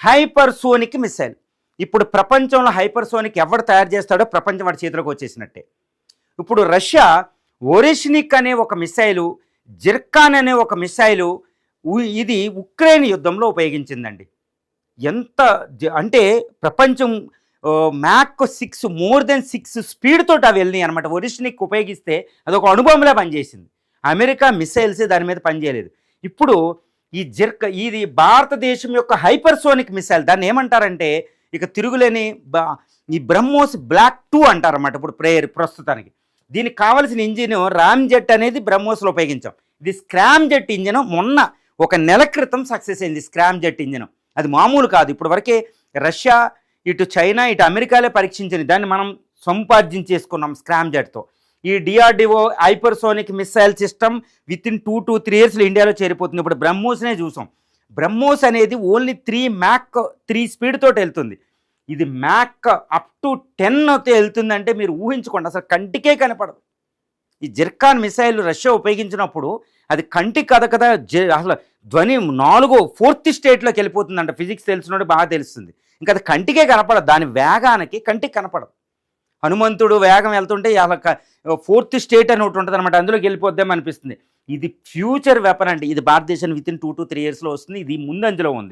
Hypersonic missile. ఇప్పుడు ప్రపంచంలో hypersonic ఎవడు తయారు చేస్తాడో ప్రపంచం వాడి చేతిలోకి వచ్చేసినట్టే. ఇప్పుడు రష్యా ఒరిష్నిక్ అనే ఒక మిసైలు, జిర్కాన్ అనే ఒక మిసైలు ఇది ఉక్రెయిన్ యుద్ధంలో ఉపయోగించిందండి. ఎంత అంటే ప్రపంచం మ్యాక్ 6 మోర్ దెన్ 6 స్పీడ్ తోటి అవి వెళ్ళినాయి అనమాట. ఒరిష్నిక్ ఉపయోగిస్తే అదొక అణుబాంబులా పనిచేసింది. అమెరికా మిసైల్స్ దాని మీద పనిచేయలేదు. ఇప్పుడు ఇది భారతదేశం యొక్క హైపర్సోనిక్ మిసైల్. దాన్ని ఏమంటారంటే ఇక తిరుగులేని ఈ బ్రహ్మోస్ బ్లాక్ 2 అంటారన్నమాట. ఇప్పుడు ప్రస్తుతానికి దీనికి కావాల్సిన ఇంజిన్ రామ్ జెట్ అనేది బ్రహ్మోస్లో ఉపయోగించాం. ఇది స్క్రామ్ జెట్ ఇంజిన్ మొన్న ఒక నెల క్రితం సక్సెస్ అయింది. స్క్రామ్ జెట్ ఇంజిన్ అది మామూలు కాదు. ఇప్పుడు వరకే రష్యా, ఇటు చైనా, ఇటు అమెరికాలే పరీక్షించింది. దాన్ని మనం సంపాదించేసుకున్నాం స్క్రామ్ జెట్తో. ఈ DRDO hypersonic missile system with in 2 to 3 yearsలో ఇండియాలో చేరిపోతుంది. ఇప్పుడు బ్రహ్మోస్నే చూసాం. బ్రహ్మోస్ అనేది ఓన్లీ 3 స్పీడ్ తోటి వెళ్తుంది. ఇది మ్యాక్ అప్ టు 10తో వెళ్తుందంటే మీరు ఊహించుకోండి, అసలు కంటికే కనపడదు. ఈ జిర్కాన్ మిసైల్ రష్యా ఉపయోగించినప్పుడు అది కంటికి కదా అసలు ధ్వని 4th స్టేట్లోకి వెళ్ళిపోతుందంట. ఫిజిక్స్ తెలిసినోడు బాగా తెలుస్తుంది. ఇంకా అది కంటికే కనపడదు. దాని వేగానికి కంటికి కనపడదు. హనుమంతుడు వేగం వెళ్తుంటే అలా 4th స్టేట్ అని ఒకటి ఉంటుంది అనమాట, అందులోకి వెళ్ళిపోద్దాం అనిపిస్తుంది. ఇది ఫ్యూచర్ వెపన్ అండి. ఇది భారతదేశాన్ని విత్ ఇన్ 2 to 3 yearsలో వస్తుంది. ఇది ముందంజలో ఉంది.